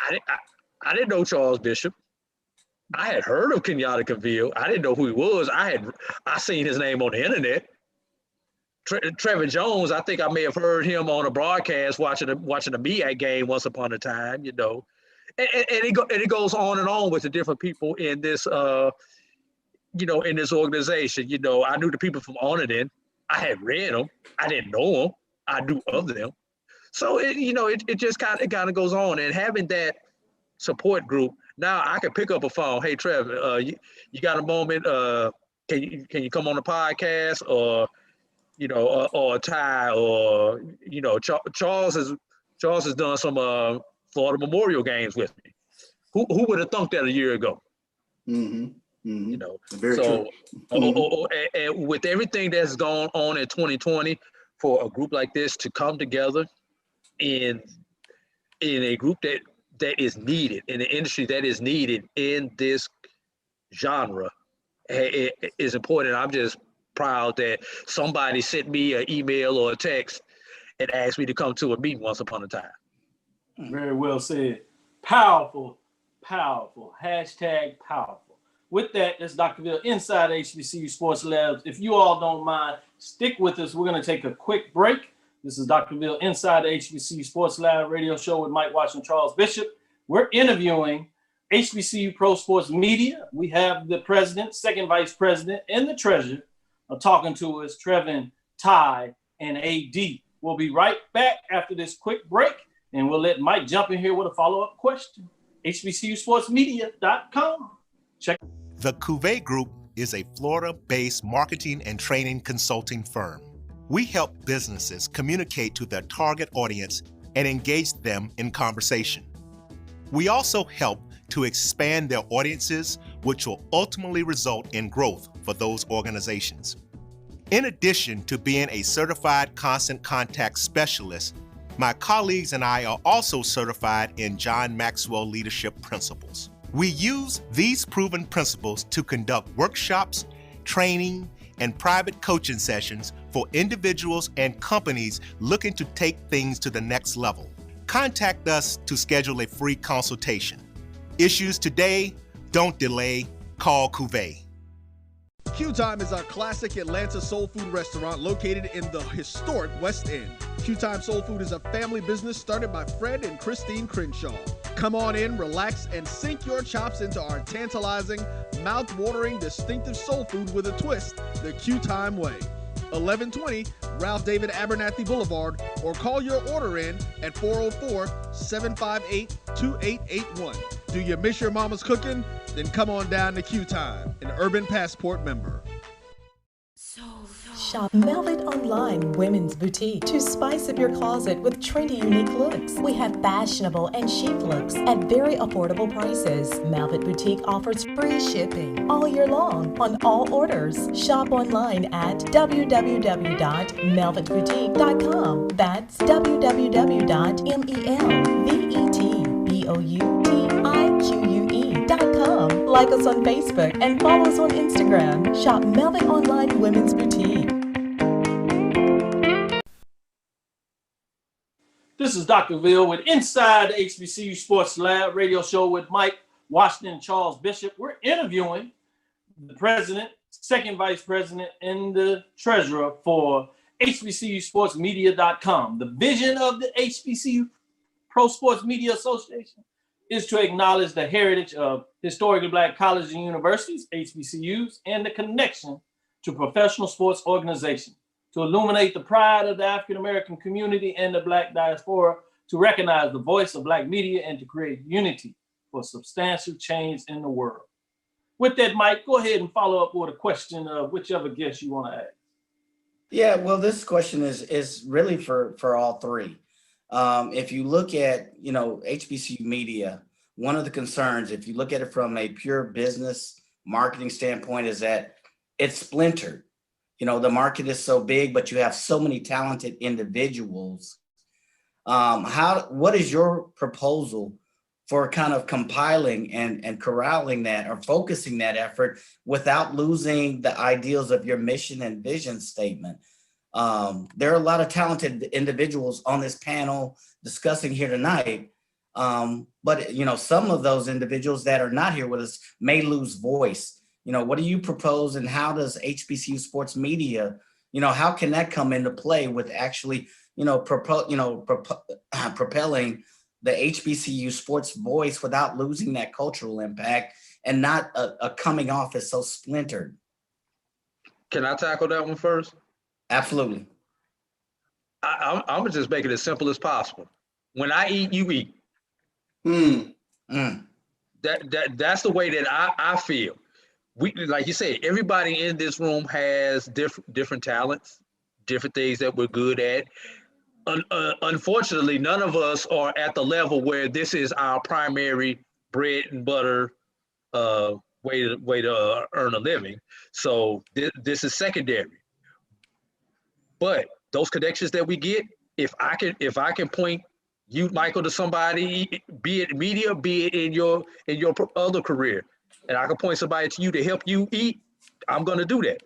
I didn't know Charles Bishop. I had heard of Kenyatta Cavil. I didn't know who he was. I seen his name on the internet. Trevor Jones, I think I may have heard him on a broadcast watching a MEAC game once upon a time, and it goes on and on with the different people in this in this organization. I knew the people from Onedin. I had read them. I didn't know them. I knew of them. So it just kind of goes on, and having that support group. Now I can pick up a phone. Hey, Trevor, you got a moment? Can you come on the podcast, or or Ty, or Charles has done some Florida Memorial games with me. Who would have thunk that a year ago? Mm-hmm. Mm-hmm. Very true. And with everything that's gone on in 2020, for a group like this to come together in a group that is needed, in the industry that is needed in this genre, is important. I'm just proud that somebody sent me an email or a text and asked me to come to a meeting once upon a time. Very well said. Powerful, powerful. Hashtag powerful. With that, that's Dr. Bill inside HBCU Sports Labs. If you all don't mind, stick with us. We're going to take a quick break. This is Dr. Bill inside the HBCU Sports Lab radio show with Mike Watson and Charles Bishop. We're interviewing HBCU Pro Sports Media. We have the president, second vice president, and the treasurer talking to us, Trevin, Ty, and AD. We'll be right back after this quick break, and we'll let Mike jump in here with a follow-up question. HBCUSportsMedia.com. Check. The Cavil Group is a Florida-based marketing and training consulting firm. We help businesses communicate to their target audience and engage them in conversation. We also help to expand their audiences, which will ultimately result in growth for those organizations. In addition to being a certified constant contact specialist, my colleagues and I are also certified in John Maxwell Leadership Principles. We use these proven principles to conduct workshops, training, and private coaching sessions for individuals and companies looking to take things to the next level. Contact us to schedule a free consultation. Issues today, don't delay, call Cavil. Q Time is our classic Atlanta soul food restaurant located in the historic West End. Q Time Soul Food is a family business started by Fred and Christine Crenshaw. Come on in, relax, and sink your chops into our tantalizing, mouth-watering, distinctive soul food with a twist, the Q Time way. 1120 Ralph David Abernathy Boulevard, or call your order in at 404-758-2881. Do you miss your mama's cooking? Then come on down to Q Time, an Urban Passport member. Shop Velvet Online Women's Boutique to spice up your closet with trendy, unique looks. We have fashionable and chic looks at very affordable prices. Velvet Boutique offers free shipping all year long on all orders. Shop online at www.melvetboutique.com. That's www.melvetboutique.com. Like us on Facebook and follow us on Instagram. Shop Velvet Online Women's Boutique. This is Dr. Bill with Inside HBCU Sports Lab radio show with Mike Washington and Charles Bishop. We're interviewing the president, second vice president, and the treasurer for HBCUSportsMedia.com. The vision of the HBCU Pro Sports Media Association is to acknowledge the heritage of historically Black colleges and universities, HBCUs, and the connection to professional sports organizations, to illuminate the pride of the African-American community and the Black diaspora, to recognize the voice of Black media, and to create unity for substantial change in the world. With that, Mike, go ahead and follow up with a question of whichever guest you want to ask. Yeah, well, this question is really for all three. If you look at, HBCU media, one of the concerns, if you look at it from a pure business marketing standpoint, is that it's splintered. The market is so big, but you have so many talented individuals. What is your proposal for kind of compiling and corralling that, or focusing that effort without losing the ideals of your mission and vision statement? There are a lot of talented individuals on this panel discussing here tonight, But some of those individuals that are not here with us may lose voice. What do you propose, and how does HBCU sports media, how can that come into play with actually, propelling the HBCU sports voice without losing that cultural impact and not a coming off as so splintered? Can I tackle that one first? Absolutely. I'm gonna just make it as simple as possible. When I eat, you eat. That's the way that I feel. We, like you said, everybody in this room has different talents, different things that we're good at. Unfortunately, none of us are at the level where this is our primary bread and butter way to earn a living. So this is secondary. But those connections that we get, if I can point you, Michael, to somebody, be it media, be it in your other career, and I can point somebody to you to help you eat, I'm gonna do that.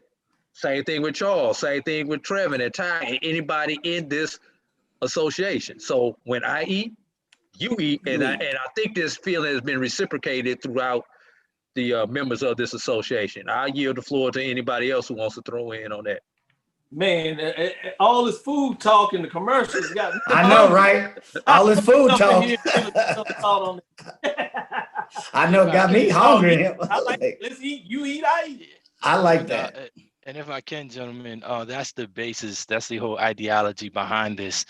Same thing with Charles, same thing with Trevin and Ty, and anybody in this association. So when I eat, you eat, and I think this feeling has been reciprocated throughout the members of this association. I yield the floor to anybody else who wants to throw in on that. Man, all this food talk in the commercials got. I know, right? All this food talk. I know, got me hungry. I like, let's eat. You eat, I eat. I like that. And if I can, gentlemen, that's the basis. That's the whole ideology behind this.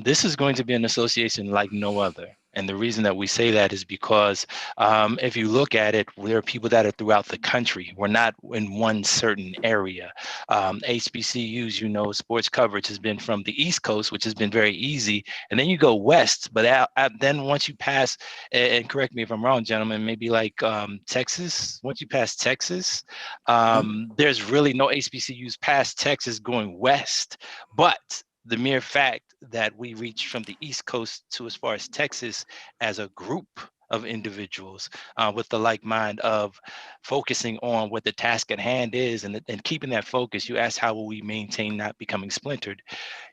This is going to be an association like no other. And the reason that we say that is because if you look at it, there are people that are throughout the country. We're not in one certain area. HBCUs, sports coverage has been from the East Coast, which has been very easy. And then you go west. But then once you pass, and correct me if I'm wrong, gentlemen, maybe like Texas, once you pass Texas, there's really no HBCUs past Texas going west. But the mere fact that we reach from the East Coast to as far as Texas as a group of individuals with the like mind of focusing on what the task at hand is and keeping that focus. You asked, how will we maintain not becoming splintered?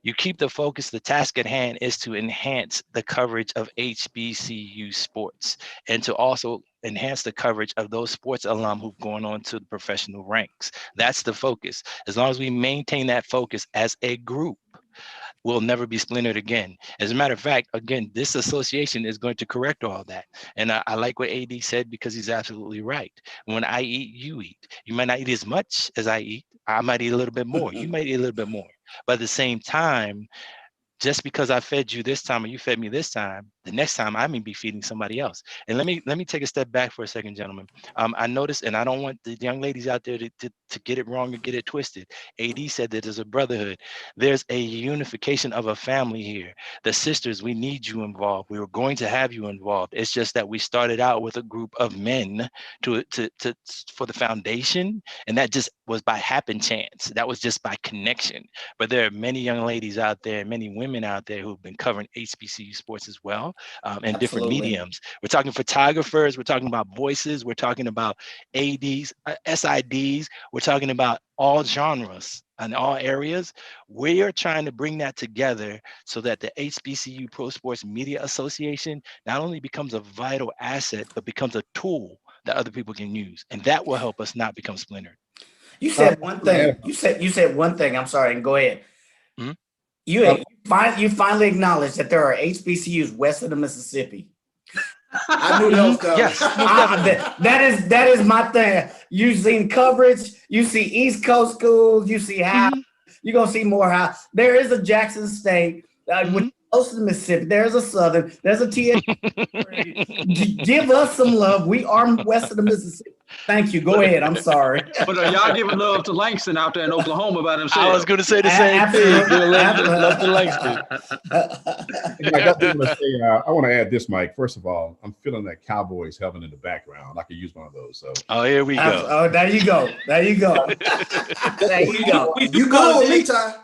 You keep the focus. The task at hand is to enhance the coverage of HBCU sports and to also enhance the coverage of those sports alum who've gone on to the professional ranks. That's the focus. As long as we maintain that focus as a group, we'll never be splintered again. As a matter of fact, again, this association is going to correct all that. And I like what AD said, because he's absolutely right. When I eat, you eat. You might not eat as much as I eat. I might eat a little bit more. You might eat a little bit more. But at the same time, just because I fed you this time or you fed me this time, the next time I may be feeding somebody else. And let me take a step back for a second, gentlemen. I noticed, and I don't want the young ladies out there to get it wrong or get it twisted. AD said that there's a brotherhood. There's a unification of a family here. The sisters, we need you involved. We were going to have you involved. It's just that we started out with a group of men for the foundation, and that just was by happen chance. That was just by connection. But there are many young ladies out there, many women out there who've been covering HBCU sports as well, in different mediums. We're talking photographers, we're talking about voices, we're talking about ADs, SIDs, we're talking about all genres and all areas. We are trying to bring that together so that the HBCU Pro Sports Media Association not only becomes a vital asset, but becomes a tool that other people can use. And that will help us not become splintered. You said one thing. You said one thing. I'm sorry, and go ahead. Mm-hmm. You finally acknowledged that there are HBCUs west of the Mississippi. I knew that was coming. Yes, that is my thing. You've seen coverage. You see East Coast schools. You see how you're gonna see more how there is a Jackson State with close to the Mississippi. There's a Southern. There's a TSU. Give us some love. We are west of the Mississippi. Thank you. Go ahead. I'm sorry. But y'all giving love to Langston out there in Oklahoma by themselves? I was going to say the same thing. Love to Langston. I want to add this, Mike. First of all, I'm feeling that Cowboys helping in the background. I could use one of those. So. Oh, here we go. Oh, there you go. There you go. There you go. You good with me, Ty?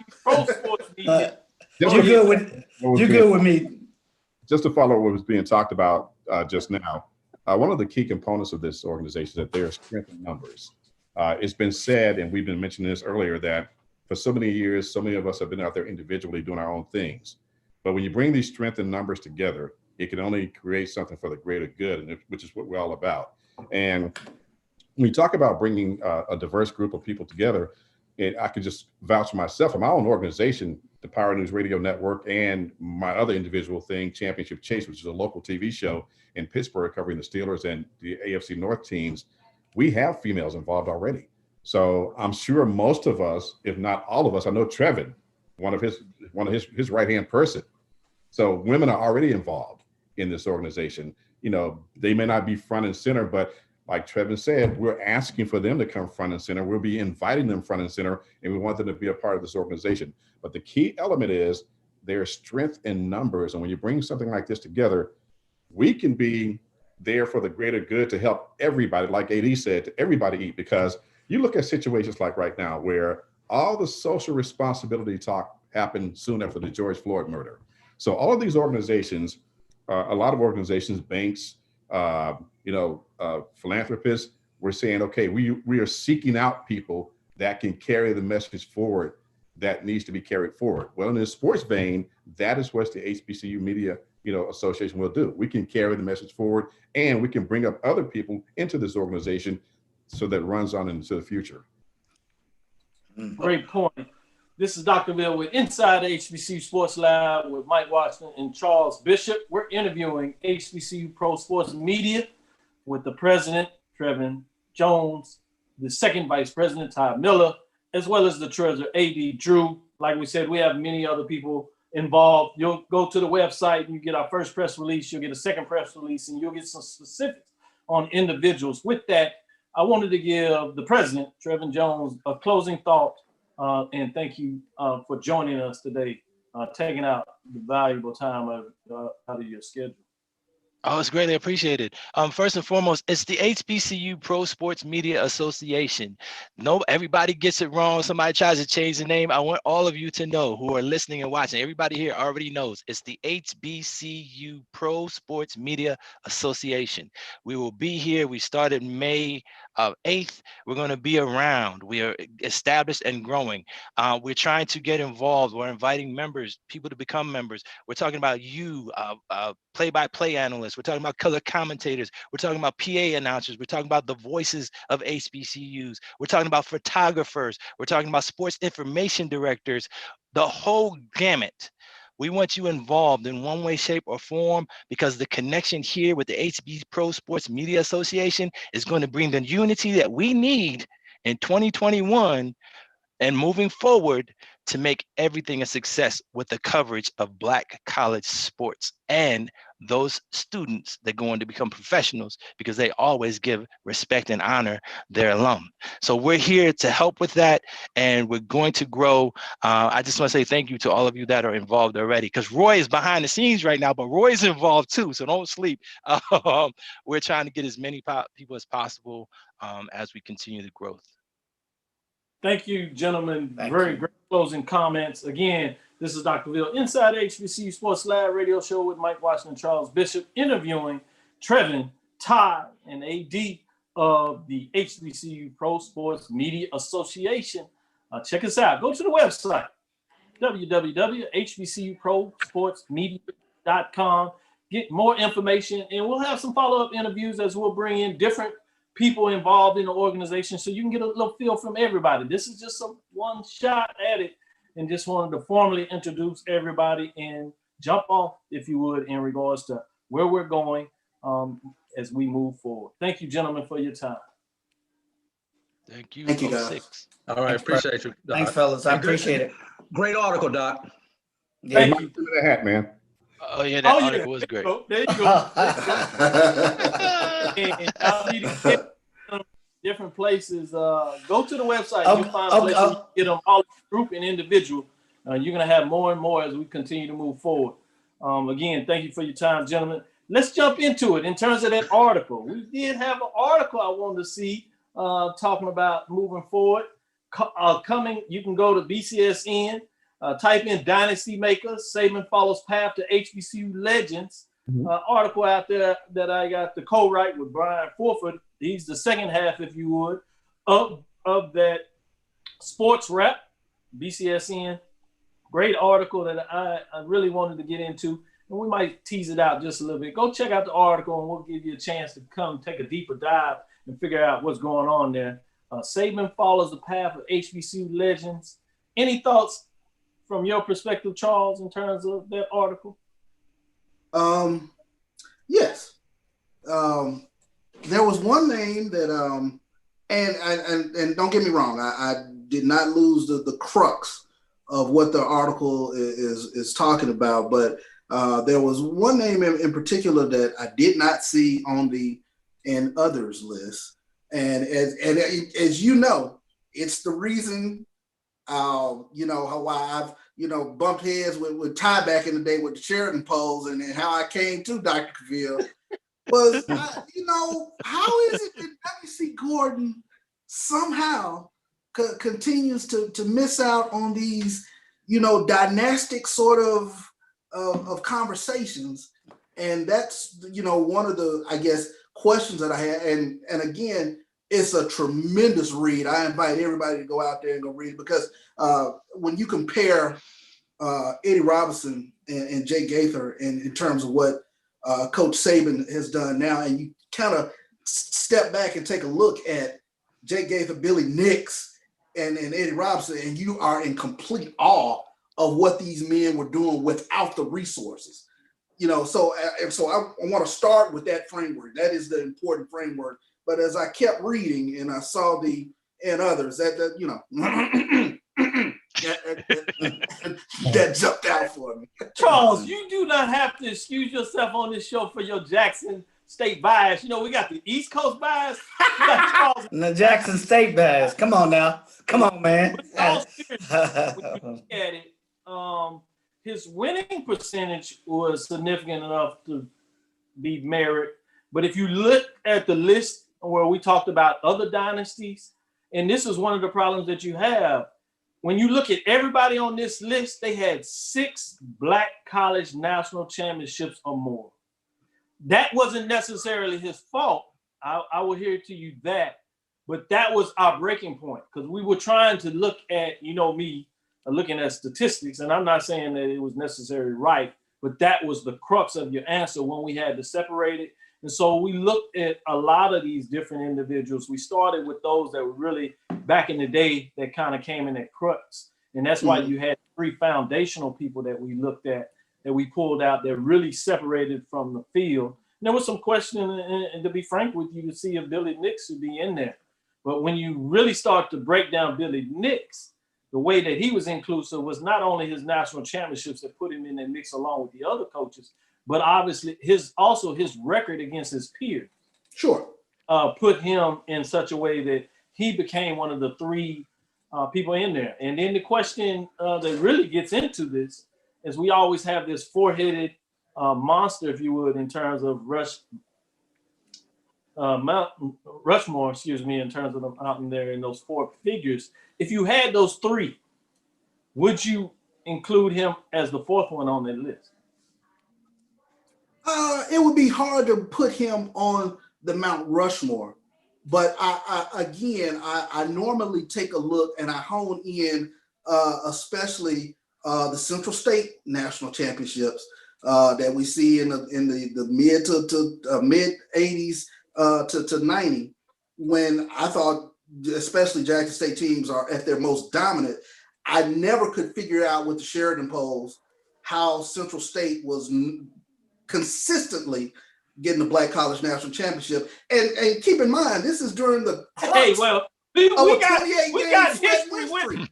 You're good with me. Just to follow what was being talked about just now. One of the key components of this organization is that there is strength in numbers. It's been said, and we've been mentioning this earlier, that for so many years, so many of us have been out there individually doing our own things. But when you bring these strength in numbers together, It can only create something for the greater good, which is what we're all about. And when we talk about bringing a diverse group of people together, and I can just vouch for myself and my own organization, the Power News Radio Network, and my other individual thing, Championship Chase, which is a local TV show in Pittsburgh covering the Steelers and the AFC North teams. We have females involved already. So I'm sure most of us, if not all of us, I know Trevin, one of his right-hand person. So women are already involved in this organization. You know, they may not be front and center, but like Trevin said, we're asking for them to come front and center. We'll be inviting them front and center, and we want them to be a part of this organization. But the key element is there's strength in numbers. And when you bring something like this together, we can be there for the greater good to help everybody, like AD said, to everybody eat. Because you look at situations like right now where all the social responsibility talk happened soon after the George Floyd murder. So all of these organizations, a lot of organizations, banks, philanthropists, we're saying, okay, we are seeking out people that can carry the message forward that needs to be carried forward. Well, in the sports vein, that is what the HBCU Media Association will do. We can carry the message forward, and we can bring up other people into this organization so that it runs on into the future. Great point. This is Dr. Bill with Inside the HBCU Sports Lab with Mike Washington and Charles Bishop. We're interviewing HBCU Pro Sports Media with the president, Trevin Jones, the second vice president, Ty Miller, as well as the treasurer, A.D. Drew. Like we said, we have many other people involved. You'll go to the website and you get our first press release, you'll get a second press release, and you'll get some specifics on individuals. With that, I wanted to give the president, Trevin Jones, a closing thought, and thank you for joining us today, taking out the valuable time out of your schedule. Oh, it's greatly appreciated. First and foremost, it's the HBCU Pro Sports Media Association. No, everybody gets it wrong. Somebody tries to change the name. I want all of you to know who are listening and watching. Everybody here already knows it's the HBCU Pro Sports Media Association. We will be here. We started May 8th. We're going to be around. We are established and growing. We're trying to get involved. We're inviting members, people to become members. We're talking about you, play-by-play analysts. We're talking about color commentators. We're talking about PA announcers. We're talking about the voices of HBCUs. We're talking about photographers. We're talking about sports information directors, the whole gamut. We want you involved in one way, shape, or form, because the connection here with the HB Pro Sports Media Association is going to bring the unity that we need in 2021 and moving forward to make everything a success with the coverage of Black college sports and those students that go on to become professionals, because they always give respect and honor their alum. So we're here to help with that, and we're going to grow. I just want to say thank you to all of you that are involved already, because Roy is behind the scenes right now, but Roy's involved too, so don't sleep. We're trying to get as many people as possible as we continue the growth. Thank you, gentlemen. Very great closing comments. Again, this is Dr. Bill, Inside HBCU Sports Lab radio show with Mike Washington, Charles Bishop, interviewing Trevin, Ty, and AD of the HBCU Pro Sports Media Association. Check us out. Go to the website, www.hbcuprosportsmedia.com. Get more information, and we'll have some follow-up interviews as we'll bring in different people involved in the organization so you can get a little feel from everybody. This is just one shot at it, and just wanted to formally introduce everybody and jump off, if you would, in regards to where we're going as we move forward. Thank you, gentlemen, for your time. Thank you. Thank you, guys. All right, appreciate you, Doc. Thanks, fellas. I appreciate it. Great article, Doc. Yeah. Thank you. Give me the hat, man. Oh yeah, that article was great. There you go. And I'll need to get different places. Go to the website. You'll find places you can get them all group and individual. You're going to have more and more as we continue to move forward. Again, thank you for your time, gentlemen. Let's jump into it. In terms of that article, we did have an article I wanted to see talking about moving forward. Coming, you can go to BCSN, type in Dynasty Makers, Saban follows path to HBCU legends. Article out there that I got to co-write with Brian Forford. He's the second half, if you would, of that sports rep, BCSN. Great article that I really wanted to get into. and we might tease it out just a little bit. Go check out the article, and we'll give you a chance to come take a deeper dive and figure out what's going on there. Saban follows the path of HBCU legends. Any thoughts from your perspective, Charles, in terms of that article? Yes. There was one name that, and don't get me wrong, I did not lose the crux of what the article is talking about, but there was one name in particular that I did not see on the and others list, and as you know, it's the reason, you know, how I've bumped heads with Ty back in the day with the Sheridan polls, and how I came to Dr. Cavil was, how is it that W.C. Gordon somehow continues to miss out on these, dynastic sort of conversations? And that's, one of the, I guess, questions that I had. And again, it's a tremendous read. I invite everybody to go out there and go read it, because when you compare Eddie Robinson and Jay Gaither in terms of what Coach Saban has done now, and you kind of step back and take a look at Jay Gaither, Billy Nix, and Eddie Robinson, and you are in complete awe of what these men were doing without the resources. So I want to start with that framework. That is the important framework. But as I kept reading and I saw the and others, that that jumped out for me. Charles, you do not have to excuse yourself on this show for your Jackson State bias. We got the East Coast bias. We got Charles. The Jackson State bias. Come on now. Come on, man. When you look at it, his winning percentage was significant enough to be merit. But if you look at the list where we talked about other dynasties, and this is one of the problems that you have, when you look at everybody on this list, they had 6 Black college national championships or more. That wasn't necessarily his fault. I will hear to you that, but that was our breaking point, because we were trying to look at, me looking at statistics, and I'm not saying that it was necessarily right, but that was the crux of your answer when we had to separate it. And so we looked at a lot of these different individuals. We started with those that were really back in the day that kind of came in at crux. And that's why you had 3 foundational people that we looked at, that we pulled out, that really separated from the field. And there was some question, and to be frank with you, to see if Billy Nix should be in there. But when you really start to break down Billy Nix, the way that he was inclusive was not only his national championships that put him in that mix along with the other coaches, but obviously his record against his peers. Sure. Put him in such a way that he became one of the 3 people in there. And then the question that really gets into this is, we always have this 4-headed monster, if you would, in terms of Rushmore, in terms of them out in there in those 4 figures. If you had those 3, would you include him as the 4th one on that list? It would be hard to put him on the Mount Rushmore, but I normally take a look and I hone in, especially the Central State national championships that we see in the mid to mid 80s to 90, when I thought especially Jackson State teams are at their most dominant. I never could figure out with the Sheridan polls how Central State was consistently getting the Black College National Championship. And keep in mind, this is during the we got history. With,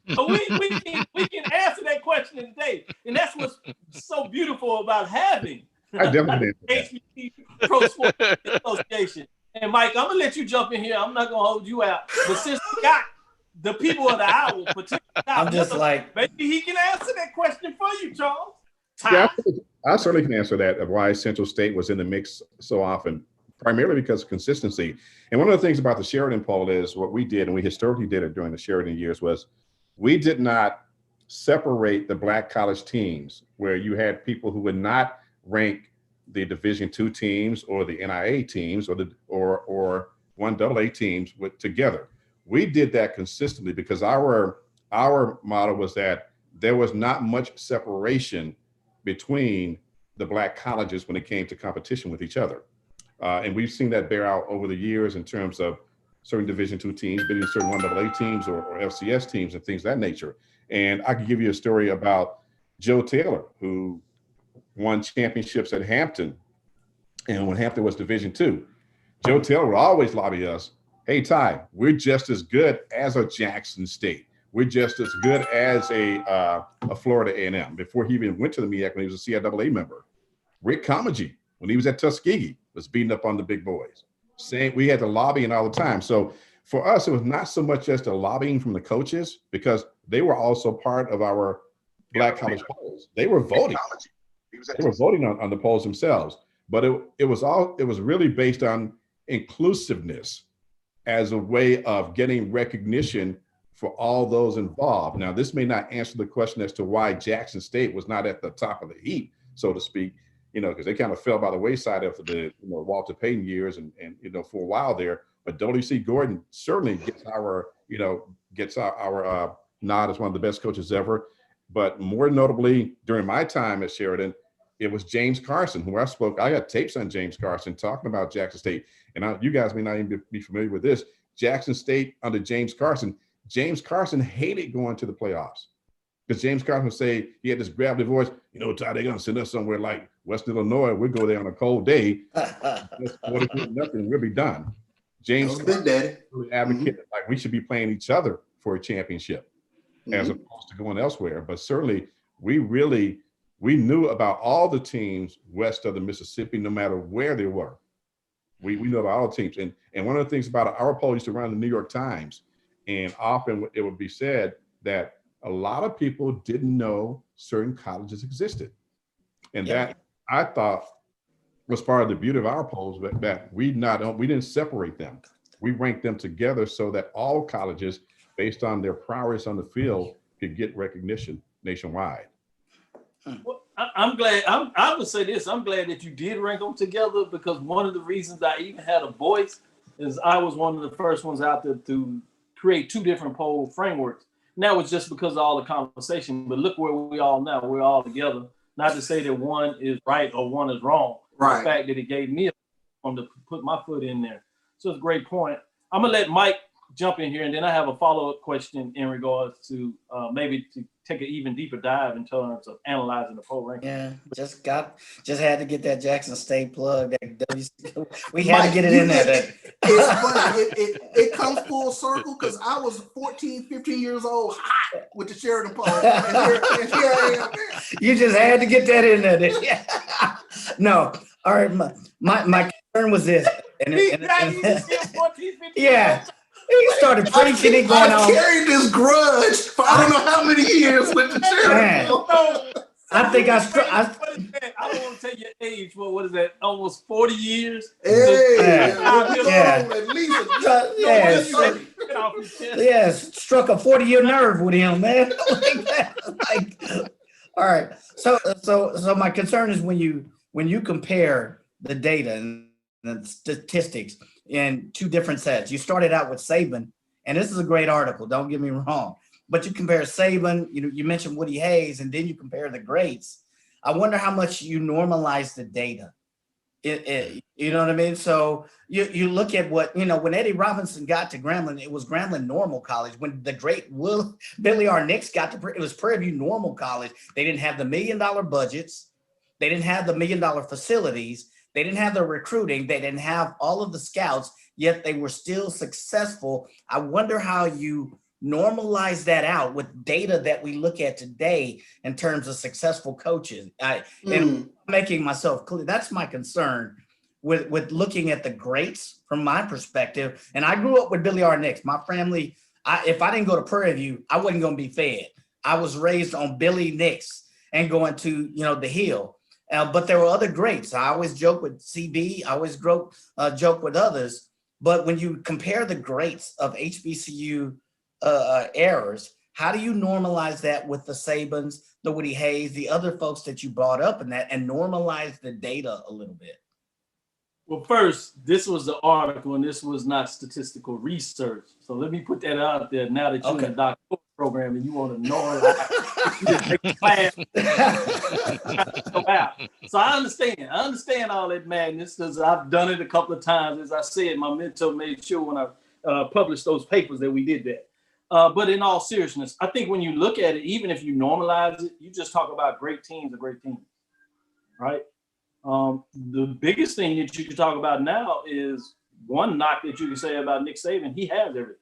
we can answer that question today, and that's what's so beautiful about having I definitely HBCU Pro Sports Association. And Mike, I'm gonna let you jump in here. I'm not gonna hold you out, but since we got the people of the hour, I'm just like, maybe he can answer that question for you, Charles. Yeah, I certainly can answer that, of why Central State was in the mix so often, primarily because of consistency. And one of the things about the Sheridan poll is what we did, and we historically did it during the Sheridan years, was we did not separate the Black college teams where you had people who would not rank the Division II teams or the NIA teams or 1AA teams together. We did that consistently because our model was that there was not much separation between the Black colleges when it came to competition with each other. And we've seen that bear out over the years in terms of certain Division II teams beating certain 1AA teams or FCS teams and things of that nature. And I could give you a story about Joe Taylor, who won championships at Hampton. And when Hampton was Division II, Joe Taylor would always lobby us, hey, Ty, we're just as good as a Jackson State. We're just as good as a Florida A&M. Before he even went to the MEAC when he was a CIAA member. Rick Comagee, when he was at Tuskegee, was beating up on the big boys. Saying we had to lobbying all the time. So for us, it was not so much just the lobbying from the coaches, because they were also part of our Black college polls. They were voting. They were voting on the polls themselves. But it was really based on inclusiveness as a way of getting recognition for all those involved. Now, this may not answer the question as to why Jackson State was not at the top of the heap, so to speak, because they kind of fell by the wayside after the Walter Payton years and for a while there. But W.C. Gordon certainly gets our nod as one of the best coaches ever. But more notably, during my time at Sheridan, it was James Carson, who I got tapes on James Carson talking about Jackson State. And you guys may not even be familiar with this. Jackson State under James Carson hated going to the playoffs, because James Carson would say, he had this gravelly voice, Ty, they're going to send us somewhere like Western Illinois. We'll go there on a cold day. Nothing, we'll be done. James Carson really advocated like we should be playing each other for a championship as opposed to going elsewhere. But certainly we knew about all the teams west of the Mississippi, no matter where they were. We knew about all the teams. And one of the things about our poll used to run in the New York Times, and often it would be said that a lot of people didn't know certain colleges existed. And that I thought was part of the beauty of our polls, that we didn't separate them. We ranked them together so that all colleges, based on their prowess on the field, could get recognition nationwide. Well, I'm glad. I would say this. I'm glad that you did rank them together, because one of the reasons I even had a voice is I was one of the first ones out there to create two different poll frameworks. And that was just because of all the conversation. But look where we are now. We're all together. Not to say that one is right or one is wrong. Right. The fact that it gave me a platform to put my foot in there. So it's a great point. I'm gonna let Mike jump in here, and then I have a follow-up question in regards to maybe to take an even deeper dive in terms of analyzing the poll ranking. Yeah, just had to get that Jackson State plug. We had to get it in there. It's funny. It comes full circle, because I was 14, 15 years old, hot with the Sheridan poll, and here I am. You just had to get that in there. No, all right. My concern was this, yeah. He started preaching it going on. I carried this grudge for I don't know how many years with the Sheridan. I think I don't want to tell your age, but what is that? Almost 40 years. Hey, yes, struck a 40-year nerve with him, man. All right. So my concern is when you compare the data and the statistics in two different sets. You started out with Saban, and this is a great article, don't get me wrong, but you compare Saban, you mentioned Woody Hayes, and then you compare the greats. I wonder how much you normalize the data. You know what I mean? So you look at what, when Eddie Robinson got to Grambling, it was Grambling Normal College. When the great Billy R. Nix got to, it was Prairie View Normal College. They didn't have the $1 million budgets. They didn't have the $1 million facilities. They didn't have the recruiting. They didn't have all of the scouts, yet they were still successful. I wonder how you normalize that out with data that we look at today in terms of successful coaches. And making myself clear, that's my concern with looking at the greats from my perspective. And I grew up with Billy R. Nix. My family, if I didn't go to Prairie View, I wasn't going to be fed. I was raised on Billy Nix and going to, the Hill. But there were other greats. I always joke with CB. I always joke with others. But when you compare the greats of HBCU errors, how do you normalize that with the Sabans, the Woody Hayes, the other folks that you brought up in that, and normalize the data a little bit? Well, first, this was the article, and this was not statistical research. So let me put that out there now that you're in the doctoral program and you want to normalize class. So I understand all that madness because I've done it a couple of times. As I said, my mentor made sure when I published those papers that we did that. But in all seriousness, I think when you look at it, even if you normalize it, you just talk about great teams and great teams, right? The biggest thing that you can talk about now is one knock that you can say about Nick Saban. He has everything.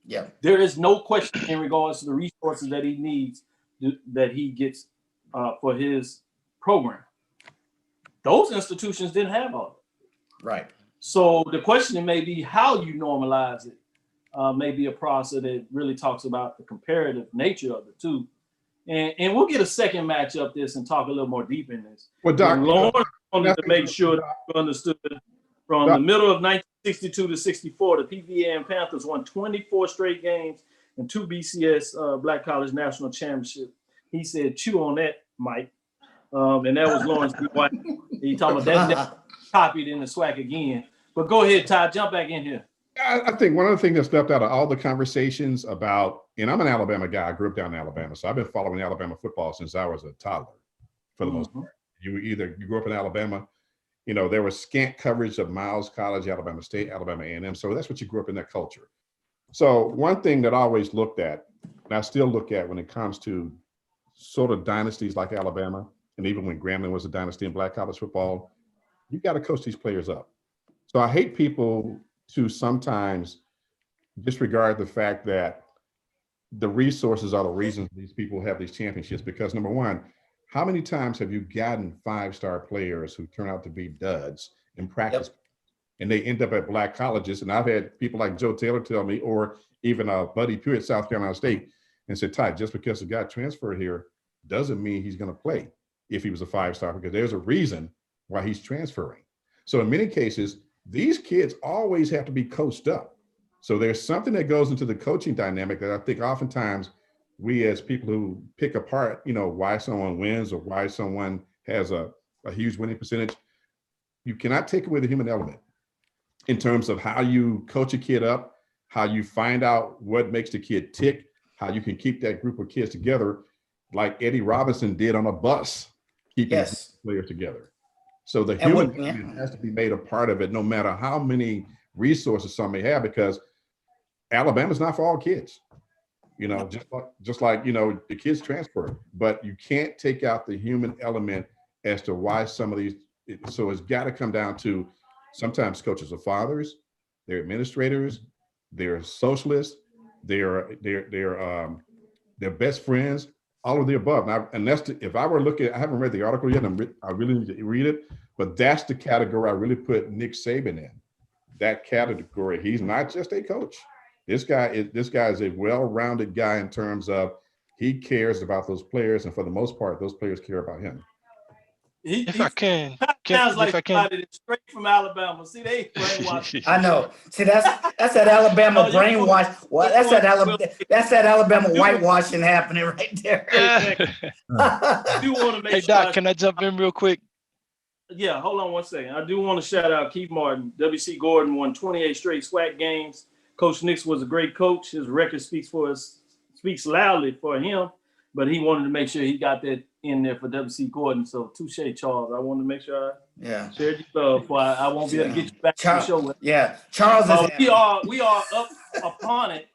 Yeah. There is no question in regards to the resources that he needs that he gets for his program. Those institutions didn't have all of it. Right. So the question may be how you normalize it. May be a process that really talks about the comparative nature of the two. And we'll get a second match up this and talk a little more deep in this. Well, Doc, Lawrence wanted to make sure that you understood from the middle of 1962 to 64, the PVA Panthers won 24 straight games and 2 BCS Black College National Championship. He said, chew on that, Mike. And that was Lawrence B. White. He talking about that copied in the SWAC again. But go ahead, Ty, jump back in here. I think one of the things that's left out of all the conversations about, and I'm an Alabama guy, I grew up down in Alabama, so I've been following Alabama football since I was a toddler, for the most part. You grew up in Alabama, there was scant coverage of Miles College, Alabama State, Alabama A&M, so that's what you grew up in, that culture. So one thing that I always looked at, and I still look at when it comes to sort of dynasties like Alabama, and even when Grambling was a dynasty in Black college football, you got to coach these players up. So I hate people to sometimes disregard the fact that the resources are the reasons these people have these championships. Because number one, how many times have you gotten 5-star players who turn out to be duds in practice and they end up at Black colleges? And I've had people like Joe Taylor tell me, or even Buddy Pugh at South Carolina State, and said, Ty, just because a guy transferred here doesn't mean he's going to play if he was a 5-star, because there's a reason why he's transferring. So in many cases, these kids always have to be coached up. So there's something that goes into the coaching dynamic that I think oftentimes we as people who pick apart, why someone wins or why someone has a huge winning percentage, you cannot take away the human element in terms of how you coach a kid up, how you find out what makes the kid tick, how you can keep that group of kids together like Eddie Robinson did on a bus, keeping players together. So the human element has to be made a part of it, no matter how many resources some may have, because Alabama's not for all kids. Just like the kids transfer, but you can't take out the human element as to why some of these. So it's got to come down to sometimes coaches are fathers, they're administrators, they're socialists, they're best friends. All of the above. And that's if I were looking, I haven't read the article yet. I really need to read it, but that's the category I really put Nick Saban in. That category. He's not just a coach. This guy is a well-rounded guy in terms of he cares about those players, and for the most part, those players care about him. If I can, somebody that's straight from Alabama. See, they brainwash. I know. See, that's that Alabama brainwash. Well, that's that Alabama whitewashing happening right there. I do want to make Hey, Doc, can I jump in real quick? Yeah, hold on one second. I do want to shout out Keith Martin. W.C. Gordon won 28 straight SWAC games. Coach Nix was a great coach. His record speaks loudly for him, but he wanted to make sure he got that in there for W.C. Gordon. So touche, Charles. I wanted to make sure I shared your love, for I won't be able to get you back to the show. Charles we are up upon it.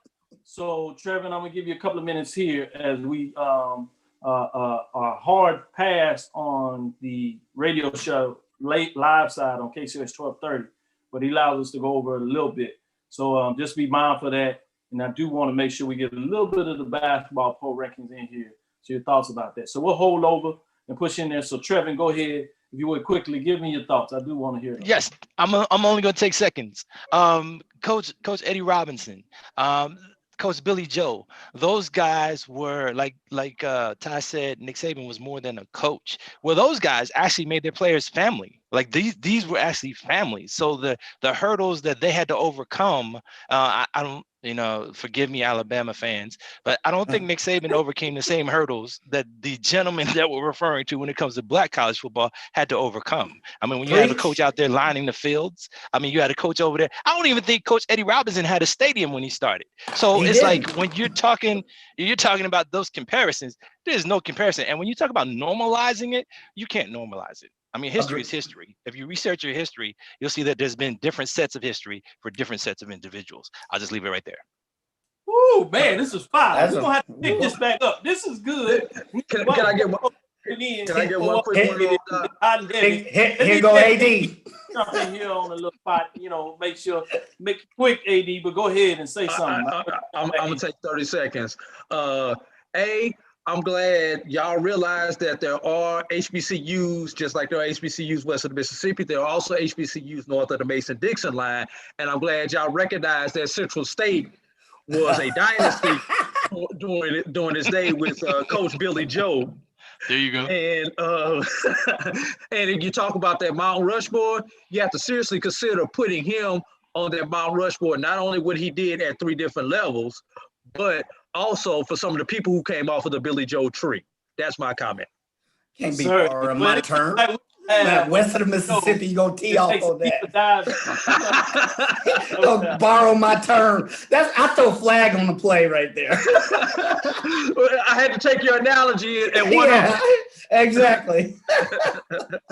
So Trevor, I'm gonna give you a couple of minutes here as we are hard pass on the radio show late live side on KCS 1230, but he allows us to go over a little bit. So just be mindful of that. And I do want to make sure we get a little bit of the basketball poll rankings in here. So your thoughts about that. So we'll hold over and push in there. So Trevin, go ahead. If you would quickly give me your thoughts. I do want to hear them. Yes, I'm only going to take seconds. Coach Eddie Robinson, Coach Billy Joe, those guys were like Ty said, Nick Saban was more than a coach. Well, those guys actually made their players family. Like these were actually families. So the hurdles that they had to overcome, I You know, forgive me, Alabama fans, but I don't think Nick Saban overcame the same hurdles that the gentlemen that we're referring to when it comes to black college football had to overcome. I mean, when you have a coach out there lining the fields, I mean, you had a coach over there. I don't even think Coach Eddie Robinson had a stadium when he started. So it's like when you're talking about those comparisons, there's no comparison. And when you talk about normalizing it, you can't normalize it. I mean, history is history. If you research your history, you'll see that there's been different sets of history for different sets of individuals. I'll just leave it right there. Ooh, man, this is fire. We're gonna have to pick this back up. This is good. Can I get one quick one? Here go AD. Jump in here on a little spot, you know, make it quick, AD, but go ahead and say something. I'm gonna take 30 seconds. I'm glad y'all realize that there are HBCUs, just like there are HBCUs west of the Mississippi. There are also HBCUs north of the Mason-Dixon line. And I'm glad y'all recognize that Central State was a dynasty during its day with Coach Billy Joe. There you go. And and if you talk about that Mount Rushmore, you have to seriously consider putting him on that Mount Rushmore, not only what he did at 3 different levels, but also for some of the people who came off of the Billy Joe tree. That's my comment. Can't be borrowing my term. West of the Mississippi, you gonna tee off on that. Don't borrow my term. I throw a flag on the play right there. I had to take your analogy and one off. Exactly.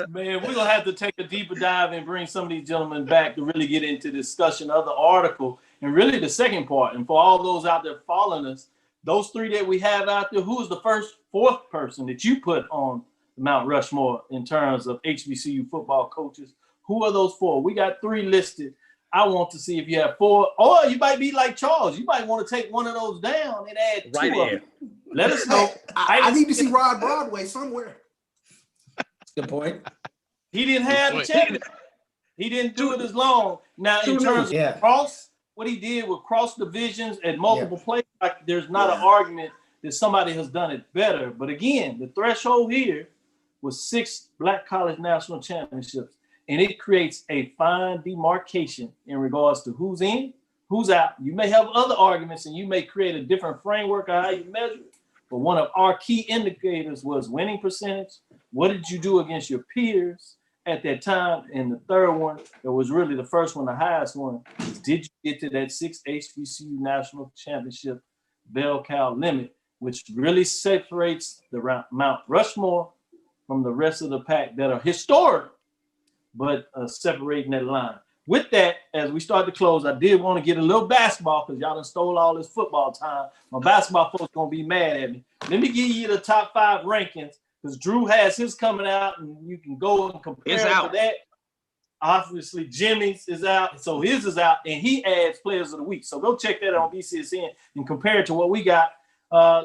Man, we're gonna have to take a deeper dive and bring some of these gentlemen back to really get into discussion of the article and really the second part. And for all those out there following us, those 3 that we have out there, who is the fourth person that you put on Mount Rushmore in terms of HBCU football coaches? Who are those 4? We got 3 listed. I want to see if you have 4, or you might be like Charles. You might want to take one of those down and add 2 of them. Let us know. I need to see Rod Broadway somewhere. Good point. He didn't have the champion. He didn't do it as long. Now, in terms of cross, what he did with cross divisions and multiple plays, like, there's not an argument that somebody has done it better. But again, the threshold here was 6 Black College National Championships. And it creates a fine demarcation in regards to who's in, who's out. You may have other arguments and you may create a different framework of how you measure it. But one of our key indicators was winning percentage. What did you do against your peers at that time? And the third one, that was really the first one, the highest one, is did you get to that 6 HBCU National Championship bell cow limit, which really separates the Mount Rushmore from the rest of the pack that are historic, but separating that line. With that, as we start to close, I did want to get a little basketball because y'all done stole all this football time. My basketball folks gonna be mad at me. Let me give you the top 5 rankings because Drew has his coming out, and you can go and compare to that. Obviously, Jimmy's is out, so his is out, and he adds players of the week. So go check that on BCSN and compare it to what we got.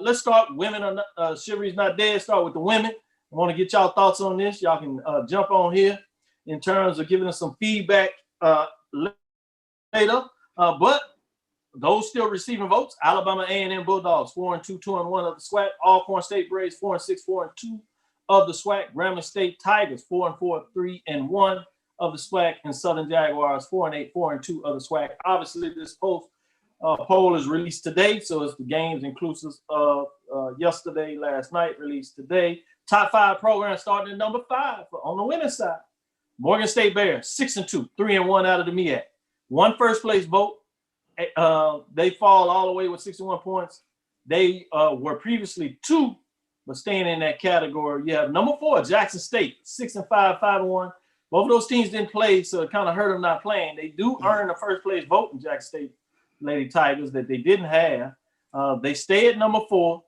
Let's start. Women are Chivalry's not dead. Start with the women. I want to get y'all thoughts on this. Y'all can jump on here in terms of giving us some feedback later. But those still receiving votes: Alabama A&M Bulldogs 4-2, 2-1 of the SWAC. Alcorn State Braves 4-6, 4-2 of the SWAC. Grambling State Tigers 4-4, 3-1 of the SWAC, and Southern Jaguars 4-8, 4-2 of the SWAC. Obviously, this poll is released today, so it's the games inclusive of yesterday, last night, released today. Top 5 programs starting at number 5 on the women's side. Morgan State Bears 6-2, 3-1 out of the MEAC. 1 first place vote. They fall all the way with 61 points. They were previously 2, but staying in that category. You have number 4, Jackson State, 6-5, 5-1. Both of those teams didn't play, so it kind of hurt them not playing. They do earn a first place vote in Jackson State Lady Tigers that they didn't have. They stay at number 4,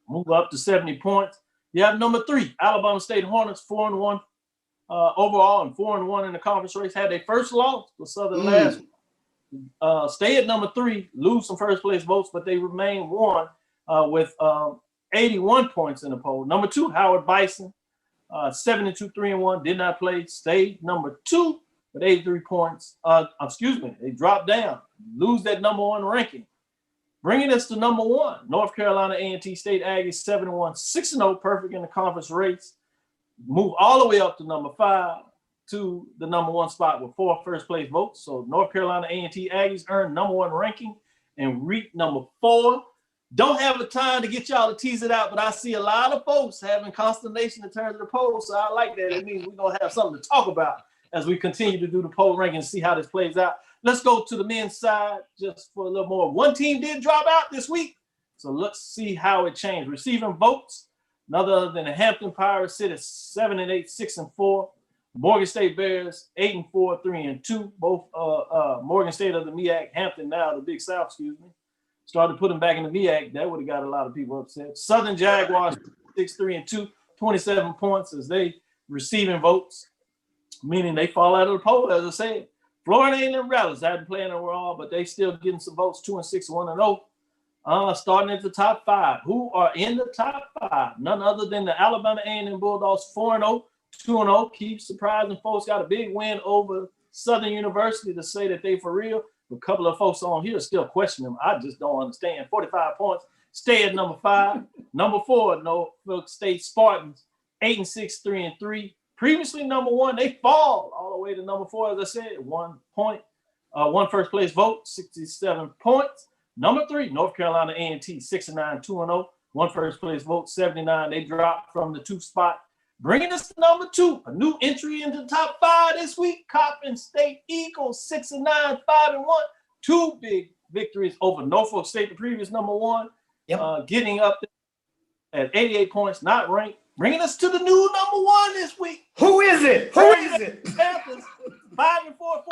move up to 70 points. You have number 3, Alabama State Hornets, 4-1 overall and 4-1 in the conference race. Had their first loss to Southern last. Stay at number 3, lose some first place votes, but they remain 1 with 81 points in the poll. Number 2, Howard Bison, 7-2, 3-1, did not play. Stayed number 2 with 83 points. They dropped down, lose that number 1 ranking. Bringing us to number 1, North Carolina A&T State Aggies 7-1, 6-0, perfect in the conference race. Move all the way up to number 5 to the number 1 spot with 4 first place votes. So North Carolina A&T Aggies earned number 1 ranking and REIT number 4. Don't have the time to get y'all to tease it out, but I see a lot of folks having consternation in terms of the poll, so I like that. It means we're going to have something to talk about as we continue to do the poll ranking and see how this plays out. Let's go to the men's side just for a little more. One team did drop out this week, so let's see how it changed. Receiving votes, none other than the Hampton Pirates sit at 7-8, 6-4. Morgan State Bears 8-4, 3-2. Both Morgan State of the MEAC, Hampton now the Big South, excuse me. Started putting back in the MEAC. That would have got a lot of people upset. Southern Jaguars 6-3-2, 27 points as they receiving votes, meaning they fall out of the poll, as I said. Florida A&M Rattlers hadn't played overall, but they still getting some votes, 2-6, 1-0. Starting at the top 5. Who are in the top 5? None other than the Alabama A&M Bulldogs, 4-0, 2-0. Keep surprising folks. Got a big win over Southern University to say that they for real. A couple of folks on here still question them. I just don't understand. 45 points. Stay at number 5. Number 4, Norfolk State Spartans, 8-6, 3-3. Previously number 1, they fall all the way to number 4, as I said, 1 point. 1 first place vote, 67 points. Number 3, North Carolina A&T, 6-9, 2-0. 1 first place vote, 79. They dropped from the 2 spot. Bringing us to number 2, a new entry into the top 5 this week. Coppin State Eagles, 6-9, 5-1. 2 big victories over Norfolk State, the previous number 1. Yep. Getting up there at 88 points, not ranked. Bringing us to the new number 1 this week. Who is it? Who is it? Panthers, 5-4, 4-0.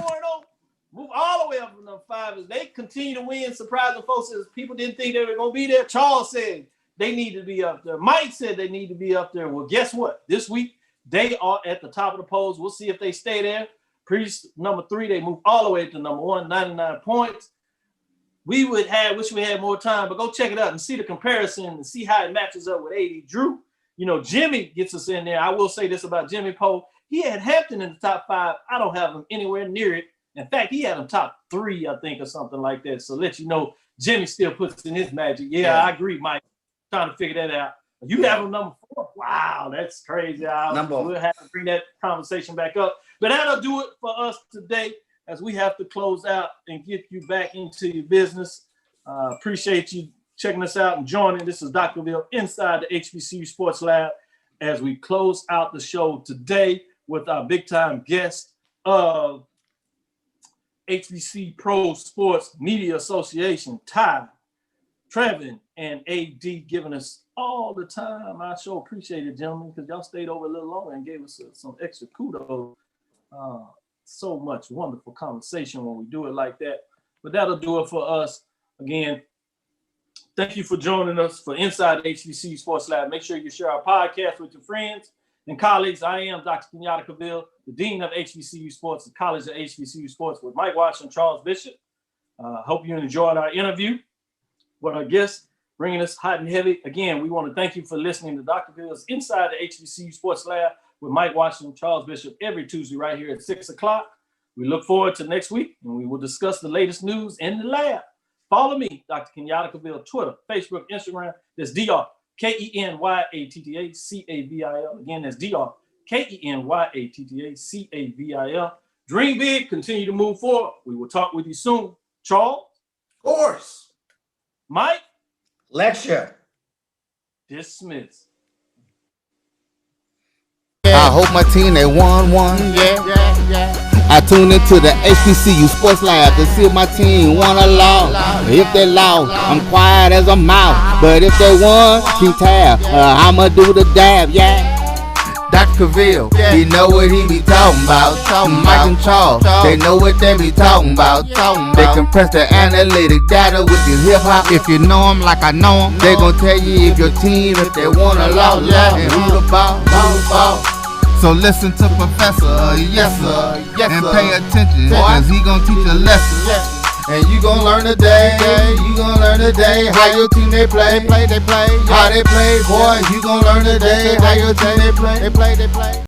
Move all the way up from number 5 as they continue to win, surprising folks as people didn't think they were going to be there. Charles said they need to be up there. Mike said they need to be up there. Well, guess what? This week, they are at the top of the polls. We'll see if they stay there. Previous number 3, they move all the way to number 1, 99 points. We wish we had more time, but go check it out and see the comparison and see how it matches up with AD Drew. You know, Jimmy gets us in there. I will say this about Jimmy Poe. He had Hampton in the top 5. I don't have him anywhere near it. In fact, he had him top 3, I think, or something like that. So let you know, Jimmy still puts in his magic. Yeah. I agree, Mike. Trying to figure that out. You have him number 4. Wow, that's crazy. We'll have to bring that conversation back up. But that'll do it for us today as we have to close out and get you back into your business. Appreciate you checking us out and joining. This is Dr. Cavil inside the HBCU Sports Lab as we close out the show today with our big-time guest of HBC Pro Sports Media Association, Ty, Trevin, and AD giving us all the time. I sure appreciate it, gentlemen, because y'all stayed over a little longer and gave us some extra kudos. So much wonderful conversation when we do it like that. But that'll do it for us. Again, thank you for joining us for Inside the HBCU Sports Lab. Make sure you share our podcast with your friends and colleagues. I am Dr. Kenyatta Cavil, the Dean of HBCU Sports, the College of HBCU Sports with Mike Watson and Charles Bishop. Hope you enjoyed our interview with our guests, bringing us hot and heavy. Again, we want to thank you for listening to Dr. Cavil's Inside the HBCU Sports Lab with Mike Watson and Charles Bishop every Tuesday right here at 6 o'clock. We look forward to next week, and we will discuss the latest news in the lab. Follow me, Dr. Kenyatta Cavil, Twitter, Facebook, Instagram. That's Dr. Kenyatta Cavil. Again, that's Dr. Kenyatta Cavil. Dream big, continue to move forward. We will talk with you soon. Charles? Of course. Mike? Lecture. Dismiss. I hope my team they won. I tune into the HBCU Sports Lab to see if my team won or lost. If they lost, I'm quiet as a mouse. But if they won, keep tab. I'ma do the dab, Dr. Cavil, he know what he be talking about. Mike and Charles, they know what they be talking about. They compress the analytic data with this hip hop. If you know them like I know them, they gon' tell you if your team, if they won or lost, and who the ball. So listen to Professor, yes sir, and pay attention, cause he gon' teach a lesson. And you gon' learn today, how your team they play, how they play, boy, you gon' learn today, how your team they play.